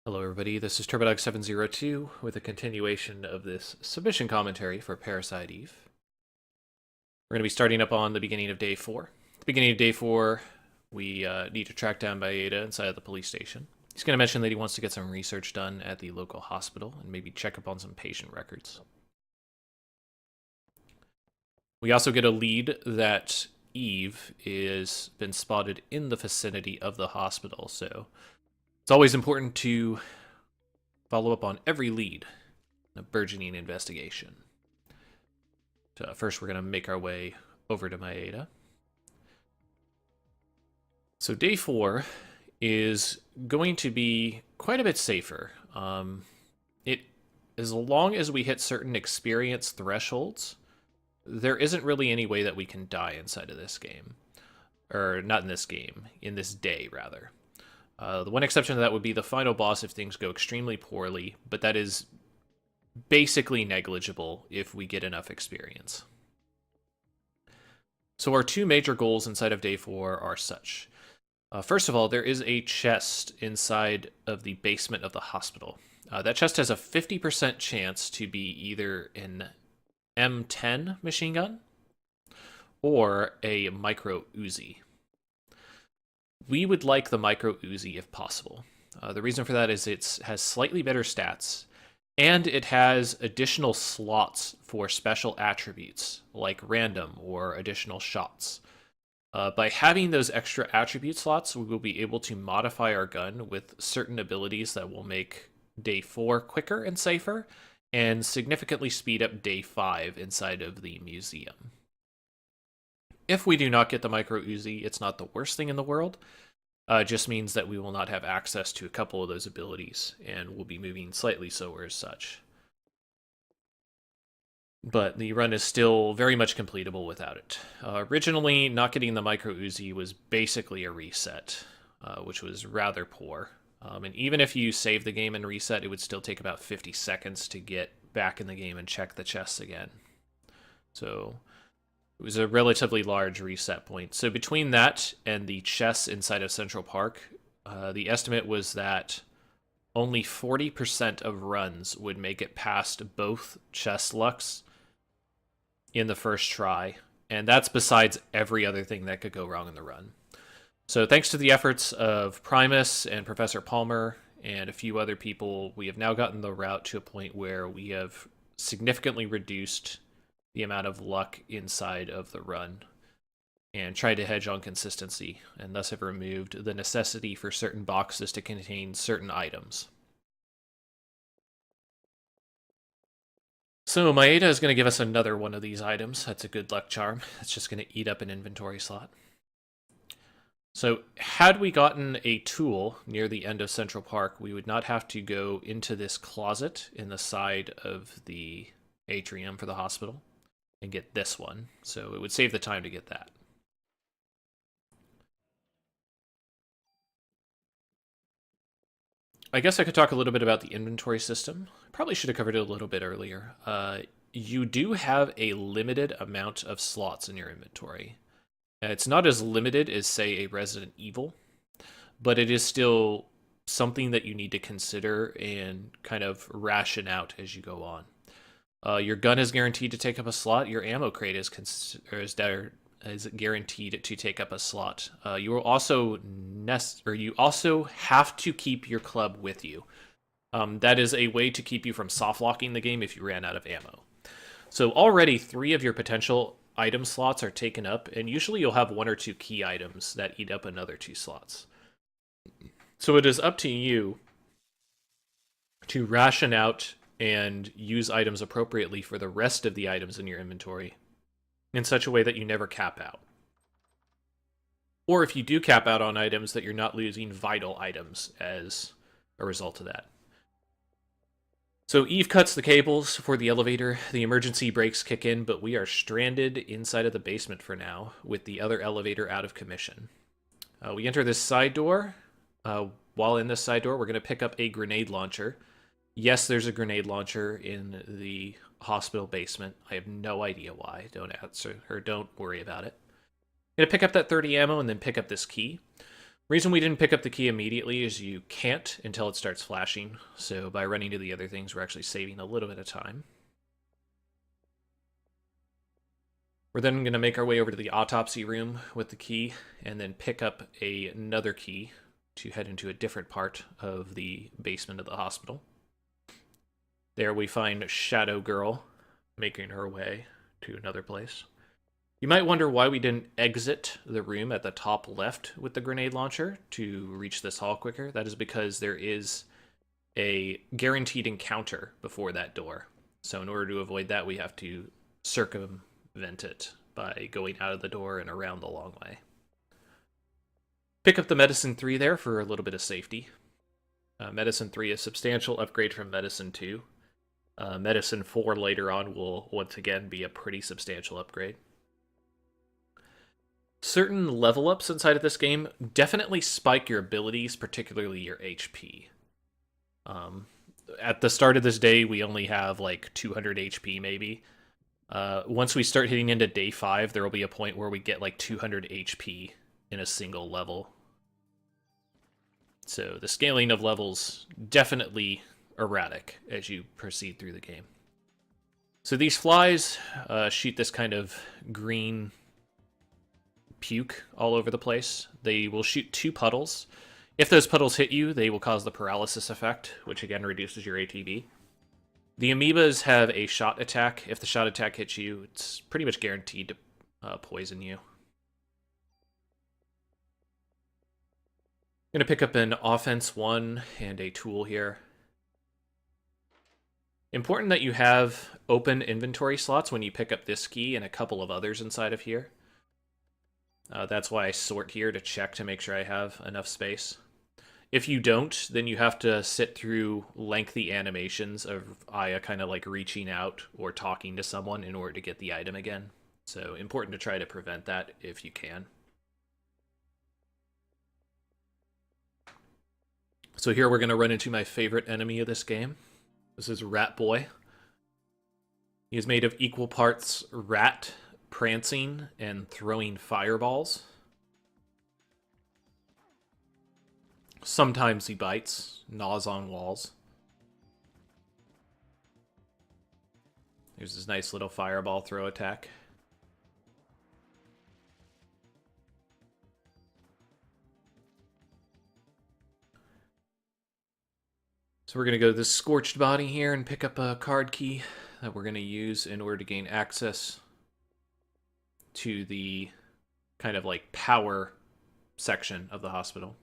Hello, everybody. This is TurboDog702 with a continuation of this submission commentary for Parasite Eve. We're going to be starting up on the beginning of day 4. At the beginning of day 4, we need to track down Maeda inside of the police station. He's going to mention that he wants to get some research done at the local hospital and maybe check up on some patient records. We also get a lead that Eve is been spotted in the vicinity of the hospital, so it's always important to follow up on every lead in a burgeoning investigation. So first, we're going to make our way over to Maeda. So day 4 is going to be quite a bit safer. As long as we hit certain experience thresholds, there isn't really any way that we can die inside of this game. Or not in this game, in this day, rather. The one exception to that would be the final boss if things go extremely poorly, but that is basically negligible if we get enough experience. So our two major goals inside of day 4 are such. First of all, there is a chest inside of the basement of the hospital. That chest has a 50% chance to be either an M10 machine gun or a micro Uzi. We would like the micro Uzi if possible. The reason for that is it has slightly better stats, and it has additional slots for special attributes, like random or additional shots. By having those extra attribute slots, we will be able to modify our gun with certain abilities that will make day 4 quicker and safer, and significantly speed up day 5 inside of the museum. If we do not get the micro Uzi, it's not the worst thing in the world. It just means that we will not have access to a couple of those abilities, and we'll be moving slightly slower as such. But the run is still very much completable without it. Originally, not getting the micro Uzi was basically a reset, which was rather poor. And even if you save the game and reset, it would still take about 50 seconds to get back in the game and check the chests again. So it was a relatively large reset point. So between that and the chests inside of Central Park, the estimate was that only 40% of runs would make it past both chest lucks in the first try. And that's besides every other thing that could go wrong in the run. So thanks to the efforts of Primus and Professor Palmer and a few other people, we have now gotten the route to a point where we have significantly reduced the amount of luck inside of the run and tried to hedge on consistency, and thus have removed the necessity for certain boxes to contain certain items. So Maeda is going to give us another one of these items. That's a good luck charm. It's just going to eat up an inventory slot. So had we gotten a tool near the end of Central Park, we would not have to go into this closet in the side of the atrium for the hospital and get this one. So it would save the time to get that. I guess I could talk a little bit about the inventory system. Probably should have covered it a little bit earlier. You do have a limited amount of slots in your inventory. It's not as limited as, say, a Resident Evil, but it is still something that you need to consider and kind of ration out as you go on. Your gun is guaranteed to take up a slot. Your ammo crate is guaranteed to take up a slot. You will also you also have to keep your club with you. That is a way to keep you from soft locking the game if you ran out of ammo. So already 3 of your potential item slots are taken up, and usually you'll have 1 or 2 key items that eat up another 2 slots. So it is up to you to ration out and use items appropriately for the rest of the items in your inventory in such a way that you never cap out. Or if you do cap out on items, that you're not losing vital items as a result of that. So Eve cuts the cables for the elevator, the emergency brakes kick in, but we are stranded inside of the basement for now, with the other elevator out of commission. We enter this side door. While in this side door, we're going to pick up a grenade launcher. Yes, there's a grenade launcher in the hospital basement. I have no idea why. Don't answer, or don't worry about it. I'm going to pick up that 30 ammo and then pick up this key. Reason we didn't pick up the key immediately is you can't until it starts flashing. So by running to the other things, we're actually saving a little bit of time. We're then going to make our way over to the autopsy room with the key and then pick up another key to head into a different part of the basement of the hospital. There we find Shadow Girl making her way to another place. You might wonder why we didn't exit the room at the top left with the grenade launcher to reach this hall quicker. That is because there is a guaranteed encounter before that door. So in order to avoid that, we have to circumvent it by going out of the door and around the long way. Pick up the Medicine 3 there for a little bit of safety. Medicine 3 is a substantial upgrade from Medicine 2. Medicine 4 later on will once again be a pretty substantial upgrade. Certain level ups inside of this game definitely spike your abilities, particularly your HP. At the start of this day, we only have like 200 HP maybe. Once we start hitting into day 5, there will be a point where we get like 200 HP in a single level. So the scaling of levels definitely erratic as you proceed through the game. So these flies shoot this kind of green puke all over the place. They will shoot 2 puddles. If those puddles hit you, they will cause the paralysis effect, which again reduces your ATB. The amoebas have a shot attack. If the shot attack hits you, it's pretty much guaranteed to poison you. I'm going to pick up an offense 1 and a tool here. Important that you have open inventory slots when you pick up this key and a couple of others inside of here. That's why I sort here to check to make sure I have enough space. If you don't, then you have to sit through lengthy animations of Aya kind of like reaching out or talking to someone in order to get the item again. So important to try to prevent that if you can. So here we're going to run into my favorite enemy of this game. This is Rat Boy. He is made of equal parts rat, prancing, and throwing fireballs. Sometimes he bites, gnaws on walls. There's this nice little fireball throw attack. So we're going to go to this Scorched Body here and pick up a card key that we're going to use in order to gain access to the kind of like power section of the hospital.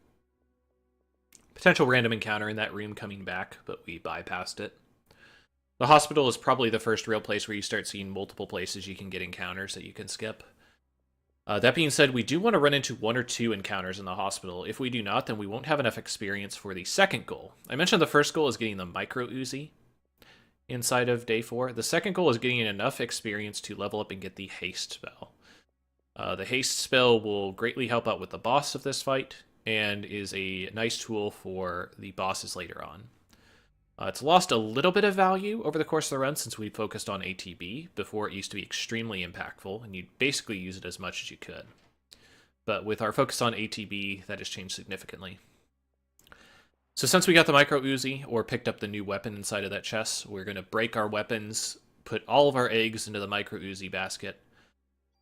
Potential random encounter in that room coming back, but we bypassed it. The hospital is probably the first real place where you start seeing multiple places you can get encounters that you can skip. That being said, we do want to run into 1 or 2 encounters in the hospital. If we do not, then we won't have enough experience for the second goal. I mentioned the first goal is getting the Micro Uzi inside of day 4. The second goal is getting enough experience to level up and get the Haste spell. The Haste spell will greatly help out with the boss of this fight, and is a nice tool for the bosses later on. It's lost a little bit of value over the course of the run since we focused on ATB. Before, it used to be extremely impactful, and you'd basically use it as much as you could. But with our focus on ATB, that has changed significantly. So since we got the Micro Uzi, or picked up the new weapon inside of that chest, we're going to break our weapons, put all of our eggs into the Micro Uzi basket.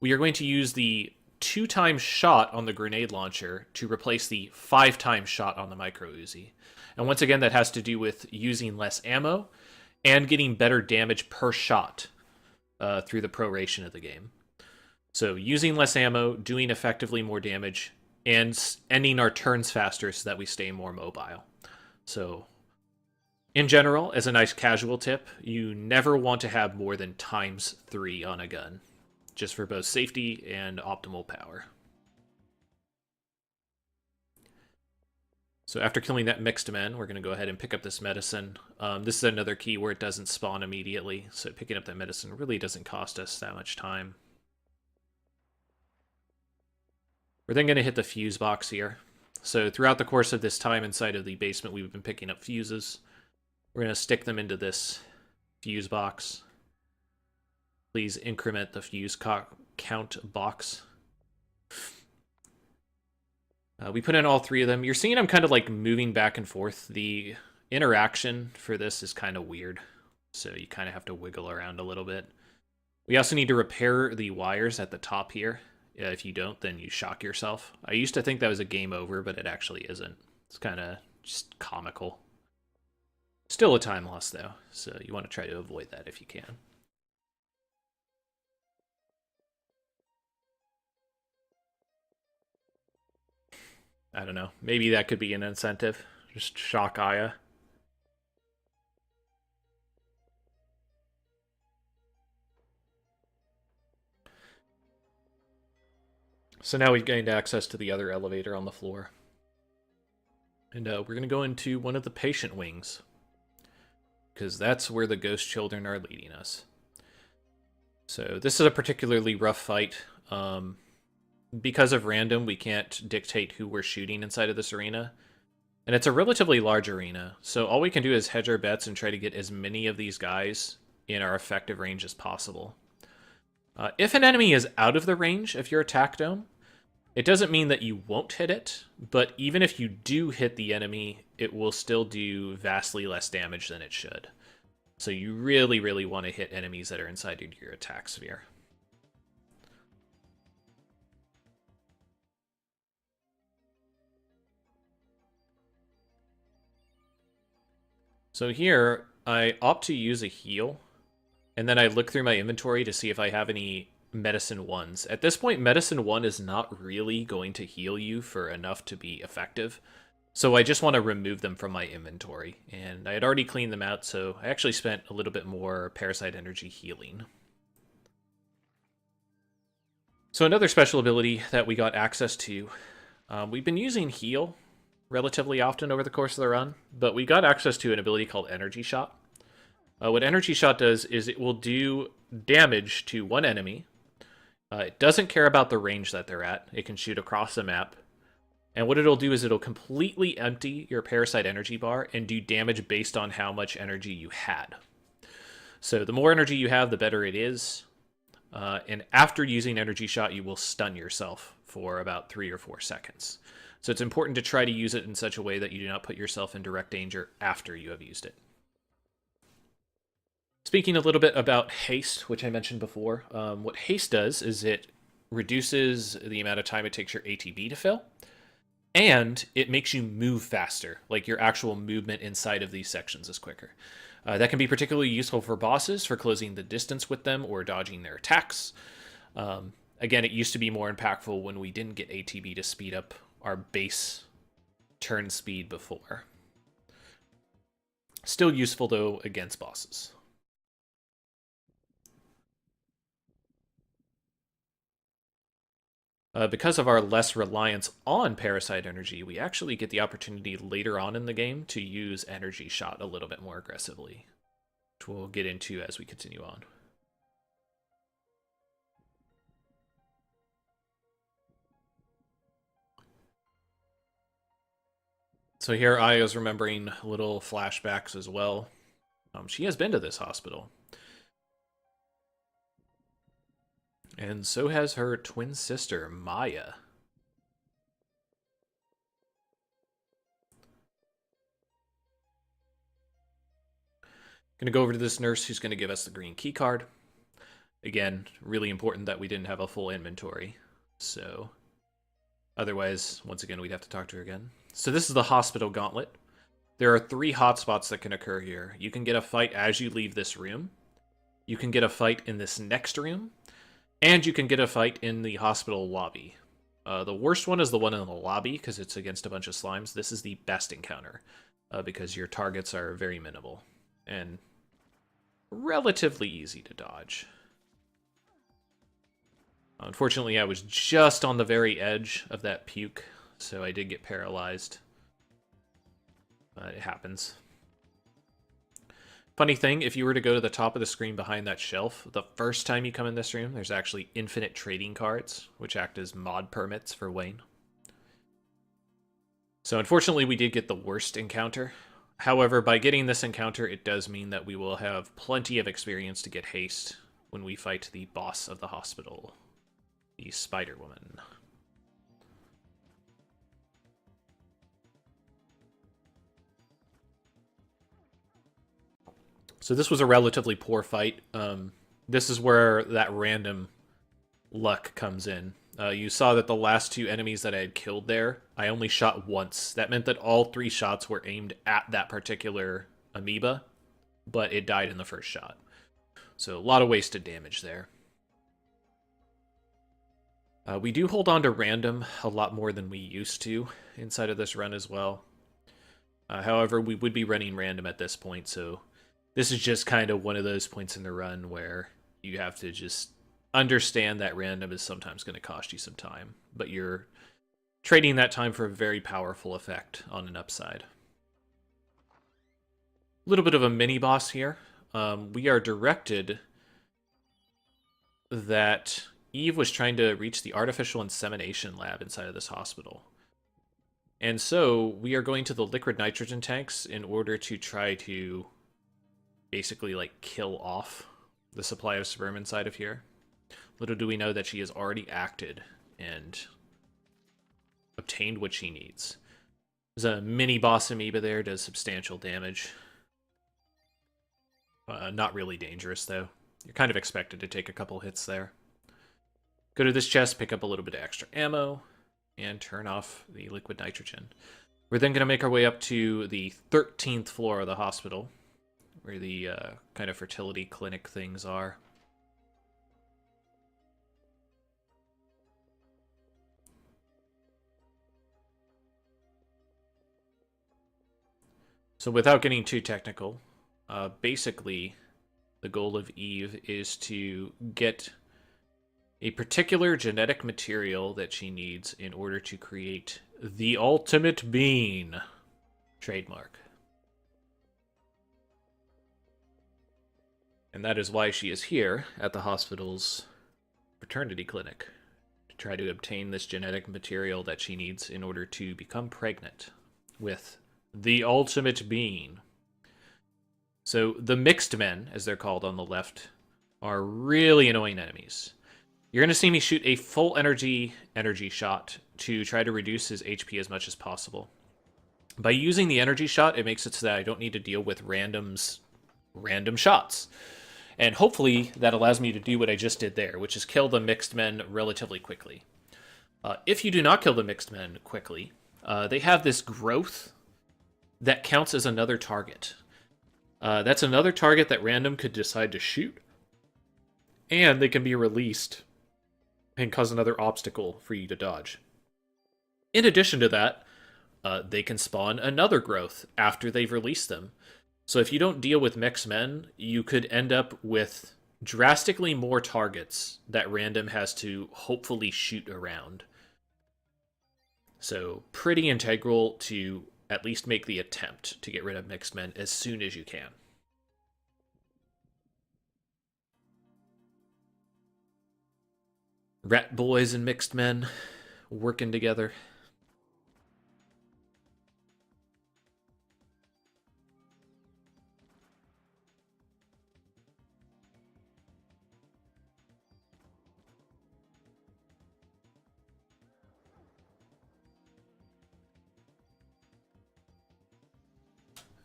We are going to use the 2-time shot on the grenade launcher to replace the 5-time shot on the Micro Uzi. And once again, that has to do with using less ammo and getting better damage per shot through the proration of the game. So using less ammo, doing effectively more damage, and ending our turns faster so that we stay more mobile. So in general, as a nice casual tip, you never want to have more than ×3 on a gun, just for both safety and optimal power. So after killing that mixed men, we're going to go ahead and pick up this medicine. This is another key where it doesn't spawn immediately, so picking up that medicine really doesn't cost us that much time. We're then going to hit the fuse box here. So throughout the course of this time inside of the basement, we've been picking up fuses. We're going to stick them into this fuse box. Please increment the fuse count box. We put in all three of them. You're seeing I'm kind of like moving back and forth. The interaction for this is kind of weird, so you kind of have to wiggle around a little bit. We also need to repair the wires at the top here. If you don't, then you shock yourself. I used to think that was a game over, but it actually isn't. It's kind of just comical. Still a time loss, though, so you want to try to avoid that if you can. I don't know. Maybe that could be an incentive. Just shock Aya. So now we've gained access to the other elevator on the floor. And we're going to go into one of the patient wings, because that's where the ghost children are leading us. So this is a particularly rough fight. Because of random, we can't dictate who we're shooting inside of this arena. And it's a relatively large arena, so all we can do is hedge our bets and try to get as many of these guys in our effective range as possible. If an enemy is out of the range of your attack dome, it doesn't mean that you won't hit it, but even if you do hit the enemy, it will still do vastly less damage than it should. So you really, really want to hit enemies that are inside of your attack sphere. So here, I opt to use a heal, and then I look through my inventory to see if I have any medicine 1s. At this point, medicine 1 is not really going to heal you for enough to be effective, so I just want to remove them from my inventory. And I had already cleaned them out, so I actually spent a little bit more Parasite energy healing. So another special ability that we got access to, we've been using heal relatively often over the course of the run, but we got access to an ability called Energy Shot. What Energy Shot does is it will do damage to one enemy. It doesn't care about the range that they're at. It can shoot across the map. And what it'll do is it'll completely empty your Parasite energy bar and do damage based on how much energy you had. So the more energy you have, the better it is. And after using Energy Shot, you will stun yourself for about 3 or 4 seconds. So it's important to try to use it in such a way that you do not put yourself in direct danger after you have used it. Speaking a little bit about haste, which I mentioned before, what haste does is it reduces the amount of time it takes your ATB to fill, and it makes you move faster, like your actual movement inside of these sections is quicker. That can be particularly useful for bosses, for closing the distance with them or dodging their attacks. Again, it used to be more impactful when we didn't get ATB to speed up our base turn speed before. Still useful, though, against bosses. Because of our less reliance on Parasite energy, we actually get the opportunity later on in the game to use Energy Shot a little bit more aggressively, which we'll get into as we continue on. So here Aya's remembering little flashbacks as well. She has been to this hospital. And so has her twin sister, Maya. Gonna go over to this nurse who's gonna give us the green key card. Again, really important that we didn't have a full inventory. So, otherwise, once again, we'd have to talk to her again. So this is the hospital gauntlet. There are 3 hotspots that can occur here. You can get a fight as you leave this room. You can get a fight in this next room. And you can get a fight in the hospital lobby. The worst one is the one in the lobby, because it's against a bunch of slimes. This is the best encounter, because your targets are very minimal and relatively easy to dodge. Unfortunately, I was just on the very edge of that puke, so I did get paralyzed. It happens. Funny thing, if you were to go to the top of the screen behind that shelf, the first time you come in this room, there's actually infinite trading cards, which act as mod permits for Wayne. So unfortunately, we did get the worst encounter. However, by getting this encounter, it does mean that we will have plenty of experience to get haste when we fight the boss of the hospital, the Spider Woman. So this was a relatively poor fight. This is where that random luck comes in. You saw that the last two enemies that I had killed there, I only shot once. That meant that all three shots were aimed at that particular amoeba, but it died in the first shot. So a lot of wasted damage there. We do hold on to random a lot more than we used to inside of this run as well. However, we would be running random at this point, so this is just kind of one of those points in the run where you have to just understand that random is sometimes going to cost you some time, but you're trading that time for a very powerful effect on an upside. A little bit of a mini boss here. We are directed that Eve was trying to reach the artificial insemination lab inside of this hospital. And so we are going to the liquid nitrogen tanks in order to try to basically like kill off the supply of sperm inside of here. Little do we know that she has already acted and obtained what she needs. There's a mini boss amoeba there, does substantial damage. Not really dangerous though. You're kind of expected to take a couple hits there. Go to this chest, pick up a little bit of extra ammo, and turn off the liquid nitrogen. We're then going to make our way up to the 13th floor of the hospital, where the kind of fertility clinic things are. So without getting too technical, basically the goal of Eve is to get a particular genetic material that she needs in order to create the ultimate bean. Trademark. And that is why she is here at the hospital's paternity clinic, to try to obtain this genetic material that she needs in order to become pregnant with the ultimate being. So the mixed men, as they're called on the left, are really annoying enemies. You're going to see me shoot a full energy shot to try to reduce his HP as much as possible. By using the energy shot, it makes it so that I don't need to deal with random shots. And hopefully that allows me to do what I just did there, which is kill the mixed men relatively quickly. If you do not kill the mixed men quickly, they have this growth that counts as another target. That's another target that random could decide to shoot, and they can be released and cause another obstacle for you to dodge. In addition to that, they can spawn another growth after they've released them. So if you don't deal with mixed men, you could end up with drastically more targets that random has to hopefully shoot around. So pretty integral to at least make the attempt to get rid of mixed men as soon as you can. Rat boys and mixed men working together.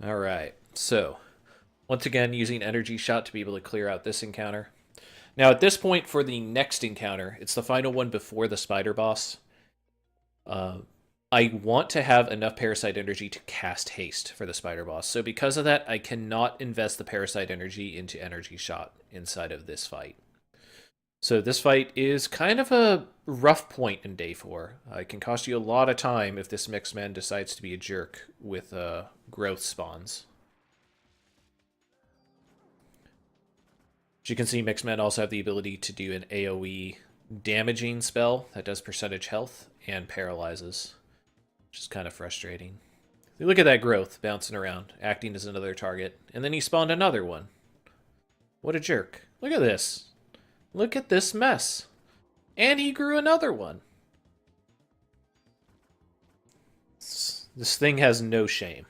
Alright, so once again using energy shot to be able to clear out this encounter. Now at this point for the next encounter, it's the final one before the spider boss. I want to have enough parasite energy to cast haste for the spider boss. So because of that, I cannot invest the parasite energy into energy shot inside of this fight. So this fight is kind of a rough point in day 4. It can cost you a lot of time if this mixed man decides to be a jerk with growth spawns. As you can see, mixed men also have the ability to do an AoE damaging spell that does percentage health and paralyzes, which is kind of frustrating. Look at that growth bouncing around, acting as another target, and then he spawned another one. What a jerk. Look at this. Look at this mess. And he grew another one. This thing has no shame.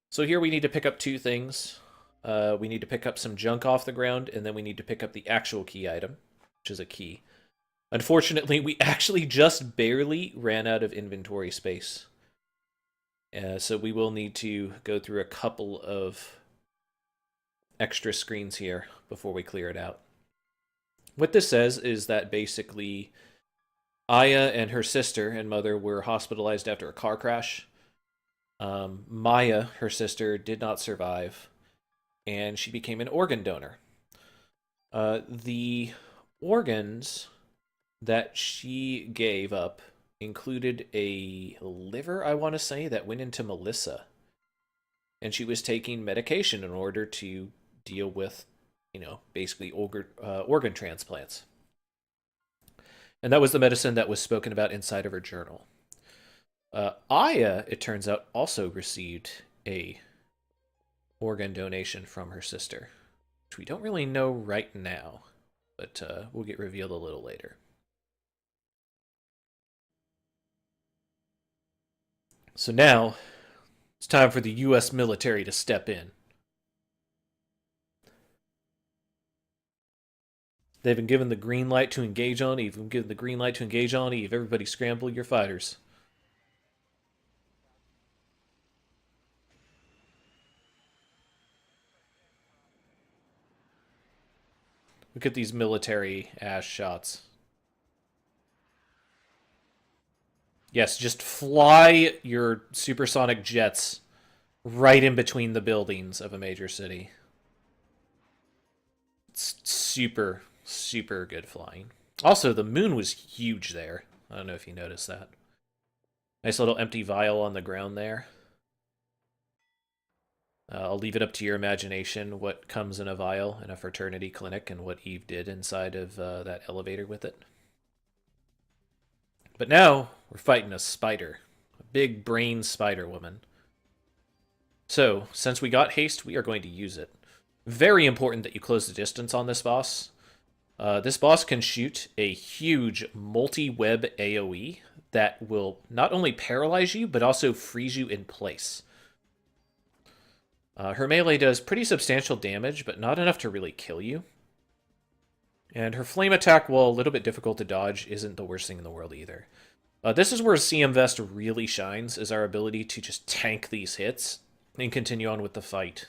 So here we need to pick up 2 things. We need to pick up some junk off the ground, and then we need to pick up the actual key item, which is a key. Unfortunately, we actually just barely ran out of inventory space. So we will need to go through a couple of extra screens here before we clear it out. What this says is that basically Aya and her sister and mother were hospitalized after a car crash. Maya, her sister, did not survive, and she became an organ donor. The organs that she gave up included a liver, I want to say, that went into Melissa. And she was taking medication in order to deal with, basically organ transplants. And that was the medicine that was spoken about inside of her journal. Aya, it turns out, also received a organ donation from her sister, which we don't really know right now, but will get revealed a little later. So now, it's time for the U.S. military to step in. They've been given the green light to engage on Eve. We've been given the green light to engage on Eve. Everybody scramble your fighters. Look at these military ass shots. Yes, just fly your supersonic jets right in between the buildings of a major city. It's super, super good flying. Also, the moon was huge there. I don't know if you noticed that. Nice little empty vial on the ground there. I'll leave it up to your imagination what comes in a vial in a fraternity clinic and what Eve did inside of that elevator with it. But now, we're fighting a spider. A big brain spider woman. So, since we got haste, we are going to use it. Very important that you close the distance on this boss. This boss can shoot a huge multi-web AoE that will not only paralyze you, but also freeze you in place. Her melee does pretty substantial damage, but not enough to really kill you. And her flame attack, while a little bit difficult to dodge, isn't the worst thing in the world either. This is where CM Vest really shines, is our ability to just tank these hits and continue on with the fight.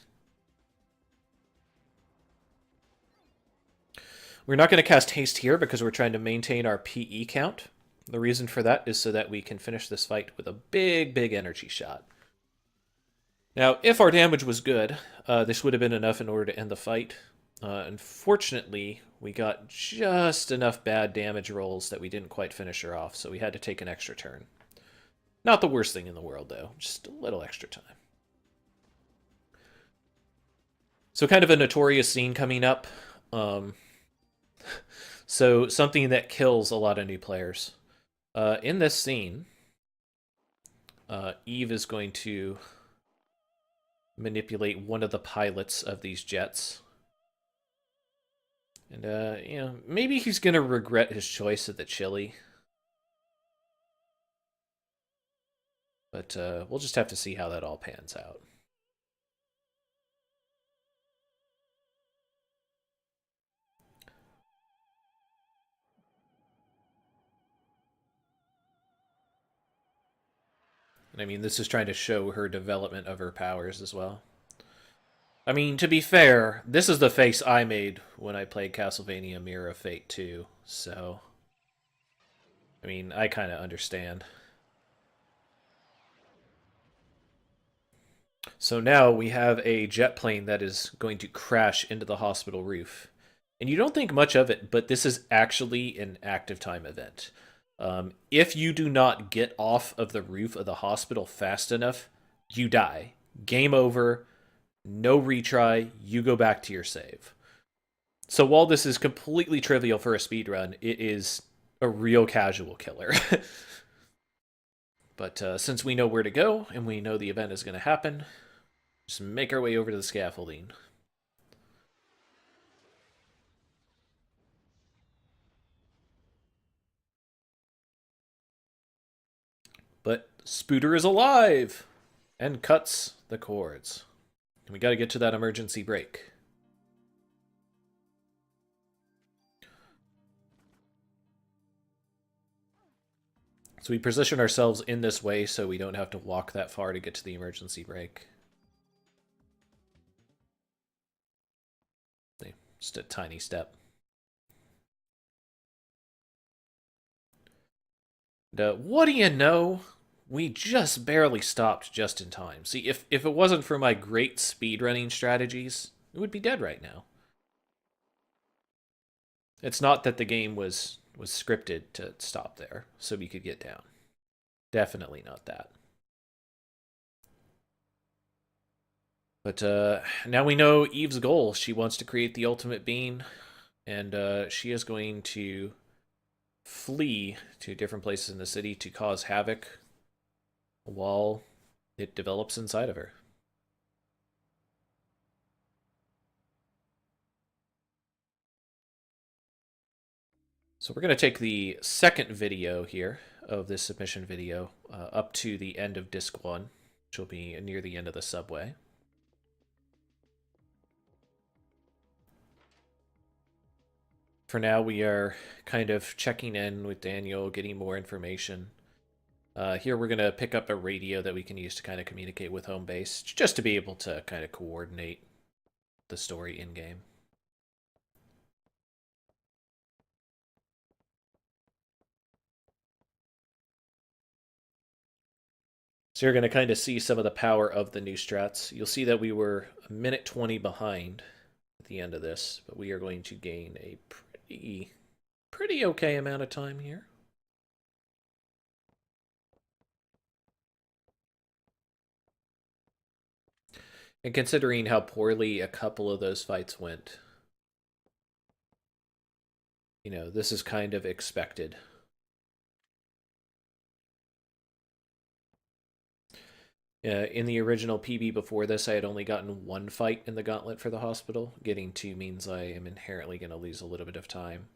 We're not going to cast haste here because we're trying to maintain our PE count. The reason for that is so that we can finish this fight with a big, big energy shot. Now, if our damage was good, this would have been enough in order to end the fight. Unfortunately, we got just enough bad damage rolls that we didn't quite finish her off, so we had to take an extra turn. Not the worst thing in the world, though. Just a little extra time. So kind of a notorious scene coming up. So something that kills a lot of new players. In this scene, Eve is going to manipulate one of the pilots of these jets. And, maybe he's going to regret his choice of the chili. But we'll just have to see how that all pans out. And I mean, this is trying to show her development of her powers as well. I mean, to be fair, this is the face I made when I played Castlevania Mirror of Fate 2, so... I mean, I kind of understand. So now we have a jet plane that is going to crash into the hospital roof. And you don't think much of it, but this is actually an active time event. If you do not get off of the roof of the hospital fast enough, you die. Game over. No retry. You go back to your save. So while this is completely trivial for a speedrun, it is a real casual killer. But since we know where to go, and we know the event is going to happen, just make our way over to the scaffolding. But Spooter is alive! And cuts the cords. And we gotta get to that emergency brake. So we position ourselves in this way so we don't have to walk that far to get to the emergency brake. Just a tiny step. What do you know? We just barely stopped just in time. See, if it wasn't for my great speedrunning strategies, it would be dead right now. It's not that the game was scripted to stop there so we could get down. Definitely not that. But now we know Eve's goal. She wants to create the ultimate being, and she is going to flee to different places in the city to cause havoc while it develops inside of her. So we're going to take the second video here of this submission video up to the end of disc 1, which will be near the end of the subway. For now, we are kind of checking in with Daniel, getting more information. Here we're going to pick up a radio that we can use to kind of communicate with home base, just to be able to kind of coordinate the story in-game. So you're going to kind of see some of the power of the new strats. You'll see that we were a minute 20 behind at the end of this, but we are going to gain a pretty okay amount of time here. And considering how poorly a couple of those fights went, you know, this is kind of expected. In the original PB before this, I had only gotten one fight in the gauntlet for the hospital. Getting two means I am inherently going to lose a little bit of time.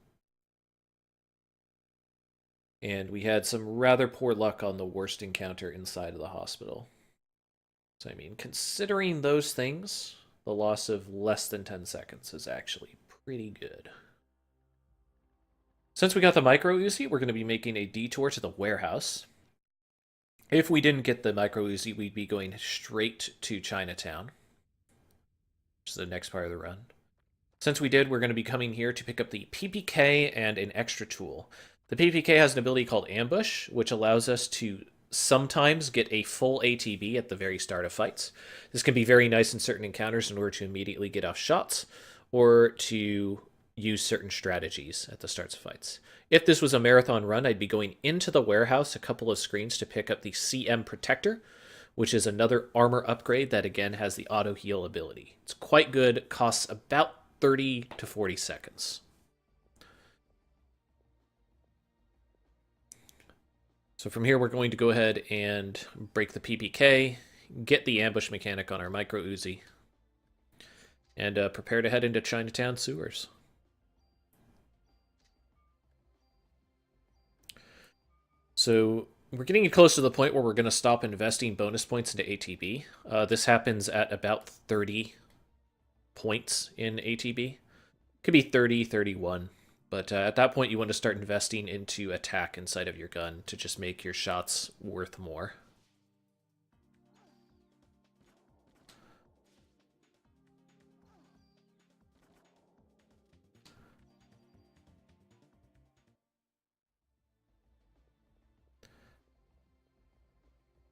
And we had some rather poor luck on the worst encounter inside of the hospital. So, I mean, considering those things, the loss of less than 10 seconds is actually pretty good. Since we got the micro Uzi, we're going to be making a detour to the warehouse. If we didn't get the micro Uzi, we'd be going straight to Chinatown, which is the next part of the run. Since we did, we're going to be coming here to pick up the PPK and an extra tool. The PPK has an ability called Ambush, which allows us to sometimes get a full ATB at the very start of fights. This can be very nice in certain encounters in order to immediately get off shots, or to use certain strategies at the starts of fights. If this was a marathon run, I'd be going into the warehouse a couple of screens to pick up the CM Protector, which is another armor upgrade that again has the auto heal ability. It's quite good, costs about 30 to 40 seconds. So from here, we're going to go ahead and break the PPK, get the ambush mechanic on our micro Uzi, and prepare to head into Chinatown sewers. So we're getting close to the point where we're going to stop investing bonus points into ATB. This happens at about 30 points in ATB. Could be 30, 31. But at that point, you want to start investing into attack inside of your gun to just make your shots worth more.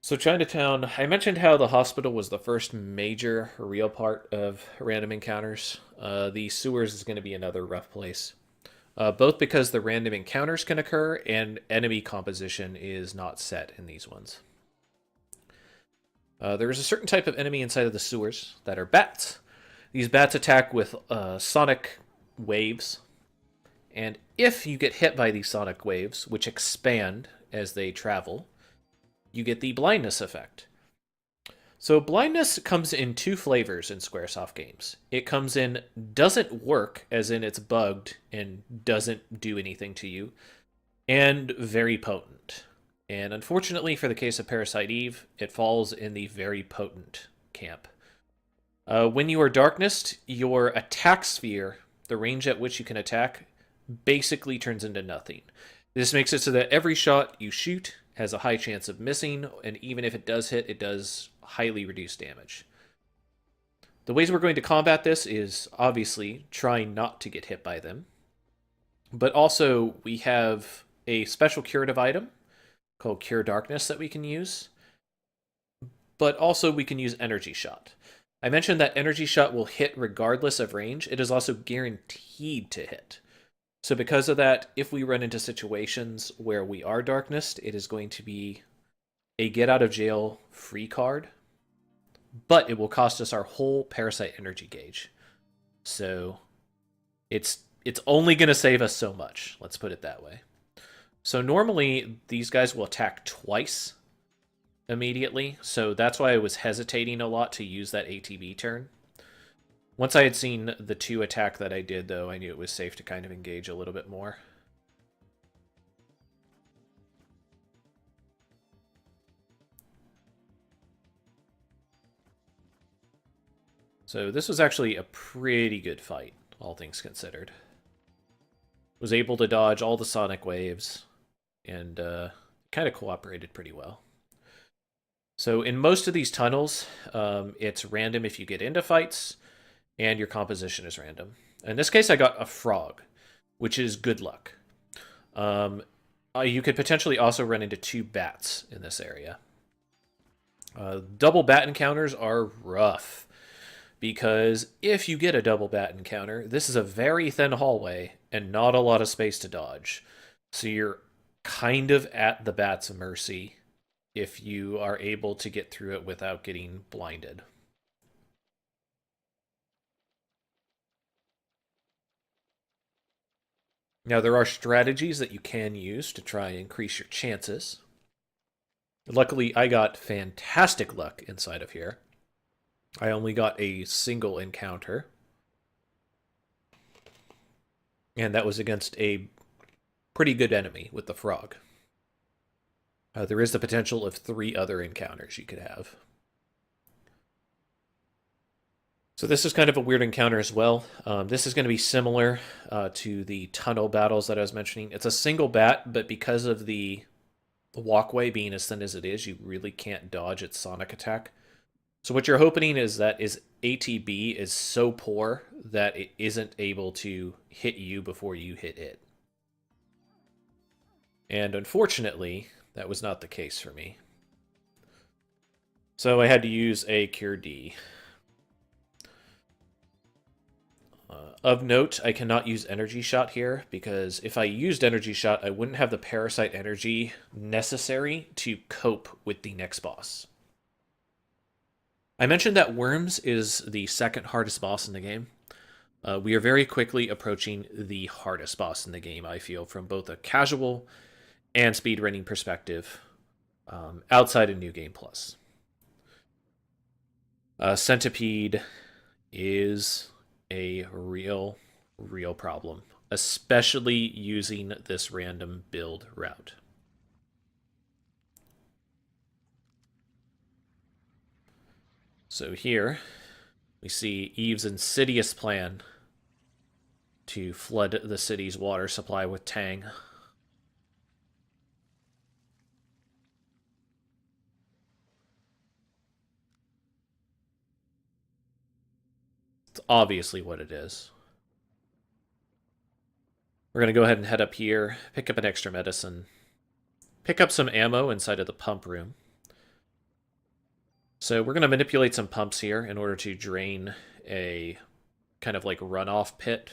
So Chinatown, I mentioned how the hospital was the first major real part of random encounters. The sewers is going to be another rough place. Both because the random encounters can occur and enemy composition is not set in these ones. There is a certain type of enemy inside of the sewers that are bats. These bats attack with sonic waves, and if you get hit by these sonic waves, which expand as they travel, you get the blindness effect. So blindness comes in two flavors in Squaresoft games. It comes in doesn't work, as in it's bugged and doesn't do anything to you, and very potent. And unfortunately for the case of Parasite Eve, it falls in the very potent camp. When you are darknessed, your attack sphere, the range at which you can attack, basically turns into nothing. This makes it so that every shot you shoot has a high chance of missing, and even if it does hit, it does highly reduced damage. The ways we're going to combat this is obviously trying not to get hit by them, but also we have a special curative item called Cure Darkness that we can use, but also we can use Energy Shot. I mentioned that Energy Shot will hit regardless of range. It is also guaranteed to hit. So because of that, if we run into situations where we are darknessed, it is going to be a get out of jail free card, but it will cost us our whole Parasite energy gauge. So it's only going to save us so much. Let's put it that way. So normally these guys will attack twice immediately, so that's why I was hesitating a lot to use that ATB turn. Once I had seen the 2 attack that I did, though, I knew it was safe to kind of engage a little bit more. So this was actually a pretty good fight, all things considered. Was able to dodge all the sonic waves, and kind of cooperated pretty well. So in most of these tunnels, it's random if you get into fights, and your composition is random. In this case, I got a frog, which is good luck. You could potentially also run into 2 bats in this area. Double bat encounters are rough, because if you get a double bat encounter, this is a very thin hallway and not a lot of space to dodge. So you're kind of at the bat's mercy if you are able to get through it without getting blinded. Now, there are strategies that you can use to try and increase your chances. Luckily, I got fantastic luck inside of here. I only got a single encounter. And that was against a pretty good enemy with the frog. There is the potential of 3 other encounters you could have. So this is kind of a weird encounter as well. This is going to be similar to the tunnel battles that I was mentioning. It's a single bat, but because of the walkway being as thin as it is, you really can't dodge its sonic attack. So what you're hoping is that is ATB is so poor that it isn't able to hit you before you hit it. And unfortunately, that was not the case for me. So I had to use a Cure D. Of note, I cannot use Energy Shot here, because if I used Energy Shot, I wouldn't have the Parasite energy necessary to cope with the next boss. I mentioned that Worms is the second hardest boss in the game. We are very quickly approaching the hardest boss in the game, I feel, from both a casual and speedrunning perspective, outside of New Game Plus. Centipede is a real problem, especially using this random build route. So here we see Eve's insidious plan to flood the city's water supply with Tang. It's obviously what it is. We're going to go ahead and head up here, pick up an extra medicine, pick up some ammo inside of the pump room. So we're going to manipulate some pumps here in order to drain a kind of like runoff pit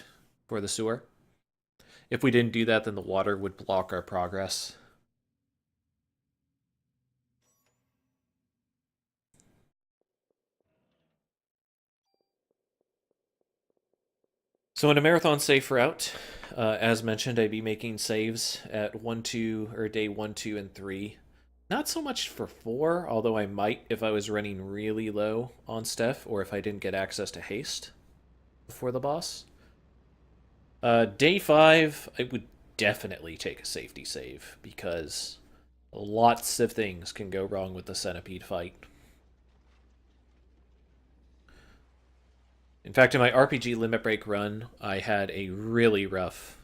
for the sewer. If we didn't do that, then the water would block our progress. So in a marathon save route, as mentioned, I'd be making saves at day 1, 2, and 3. Not so much for 4, although I might if I was running really low on Steph, or if I didn't get access to haste before the boss. Day 5, I would definitely take a safety save, because lots of things can go wrong with the Centipede fight. In fact, in my RPG Limit Break run, I had a really rough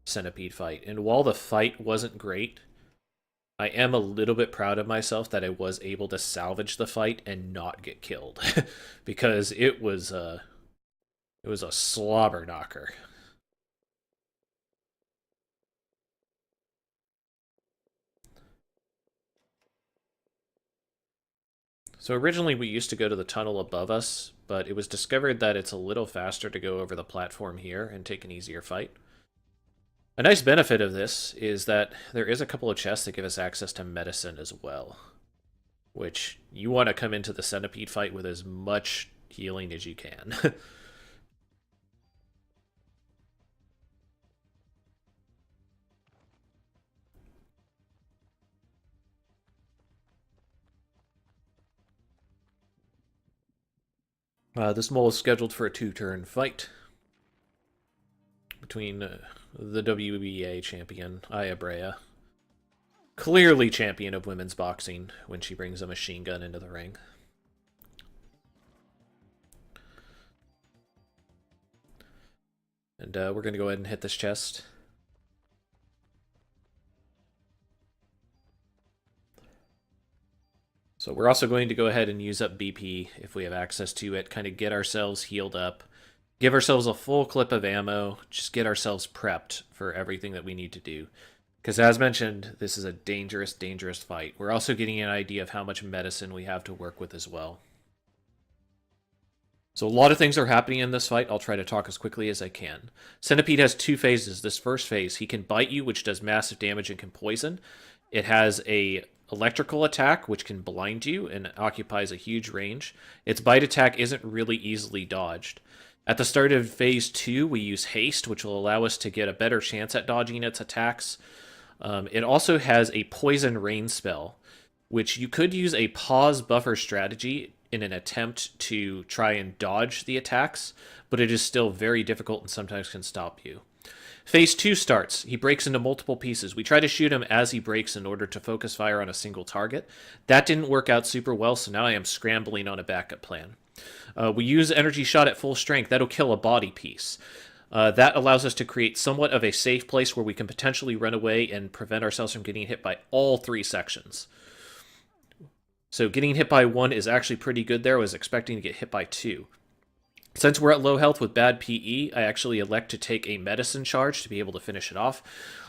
Centipede fight, and while the fight wasn't great, I am a little bit proud of myself that I was able to salvage the fight and not get killed, because it was a slobber knocker. So originally we used to go to the tunnel above us, but it was discovered that it's a little faster to go over the platform here and take an easier fight. A nice benefit of this is that there is a couple of chests that give us access to medicine as well, which you want to come into the centipede fight with as much healing as you can. This mole is scheduled for a two-turn fight between the WBA champion, Aya Brea, clearly champion of women's boxing when she brings a machine gun into the ring. And we're going to go ahead and hit this chest. So we're also going to go ahead and use up BP if we have access to it, kind of get ourselves healed up, give ourselves a full clip of ammo, just get ourselves prepped for everything that we need to do. Because as mentioned, this is a dangerous, dangerous fight. We're also getting an idea of how much medicine we have to work with as well. So a lot of things are happening in this fight. I'll try to talk as quickly as I can. Centipede has two phases. This first phase, he can bite you, which does massive damage and can poison. It has a electrical attack, which can blind you and occupies a huge range. Its bite attack isn't really easily dodged. At the start of phase 2, we use haste, which will allow us to get a better chance at dodging its attacks. It also has a poison rain spell, which you could use a pause buffer strategy in an attempt to try and dodge the attacks, but it is still very difficult and sometimes can stop you. Phase 2 starts. He breaks into multiple pieces. We try to shoot him as he breaks in order to focus fire on a single target. That didn't work out super well, so now I am scrambling on a backup plan. We use energy shot at full strength. That'll kill a body piece. That allows us to create somewhat of a safe place where we can potentially run away and prevent ourselves from getting hit by all three sections. So getting hit by one is actually pretty good there. I was expecting to get hit by two. Since we're at low health with bad PE, I actually elect to take a medicine charge to be able to finish it off.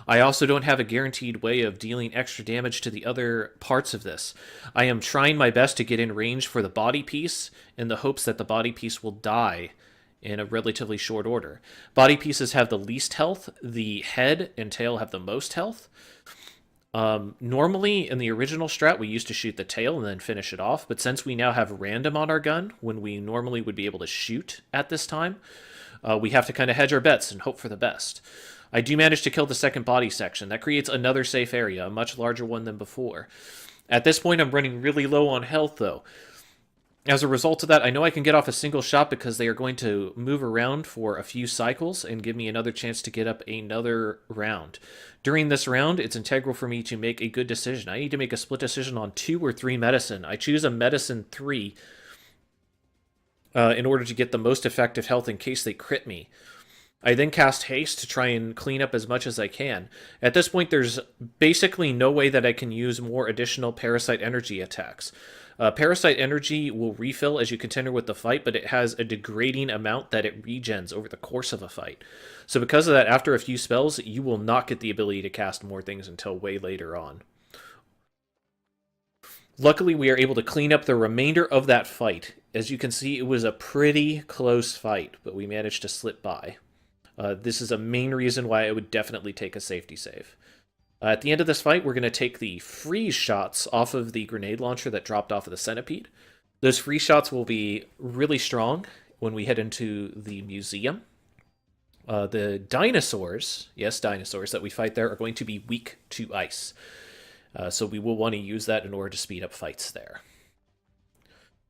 I also don't have a guaranteed way of dealing extra damage to the other parts of this. I am trying my best to get in range for the body piece in the hopes that the body piece will die in a relatively short order. Body pieces have the least health, the head and tail have the most health. Normally, in the original strat, we used to shoot the tail and then finish it off, but since we now have random on our gun, when we normally would be able to shoot at this time, we have to kind of hedge our bets and hope for the best. I do manage to kill the second body section. That creates another safe area, a much larger one than before. At this point, I'm running really low on health, though. As a result of that, I know I can get off a single shot because they are going to move around for a few cycles and give me another chance to get up another round. During this round, it's integral for me to make a good decision. I need to make a split decision on 2 or 3 medicine. I choose a medicine 3 in order to get the most effective health in case they crit me. I then cast haste to try and clean up as much as I can. At this point, there's basically no way that I can use more additional Parasite energy attacks. Parasite energy will refill as you contend with the fight, but it has a degrading amount that it regens over the course of a fight. So because of that, after a few spells, you will not get the ability to cast more things until way later on. Luckily, we are able to clean up the remainder of that fight. As you can see, it was a pretty close fight, but we managed to slip by. This is a main reason why I would definitely take a safety save. At the end of this fight, we're going to take the freeze shots off of the grenade launcher that dropped off of the centipede. Those freeze shots will be really strong when we head into the museum. The dinosaurs, yes, dinosaurs that we fight there are going to be weak to ice. So we will want to use that in order to speed up fights there.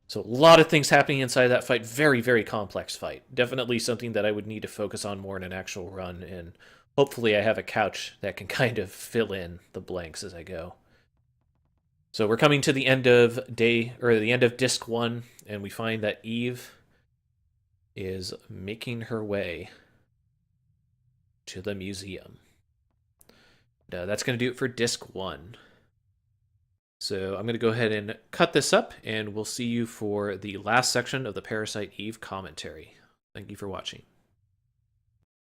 So a lot of things happening inside that fight. Very, very complex fight. Definitely something that I would need to focus on more in an actual run, and hopefully I have a couch that can kind of fill in the blanks as I go. So we're coming to the end of the end of disc 1, and we find that Eve is making her way to the museum. That's going to do it for disc 1. So I'm going to go ahead and cut this up, and we'll see you for the last section of the Parasite Eve commentary. Thank you for watching.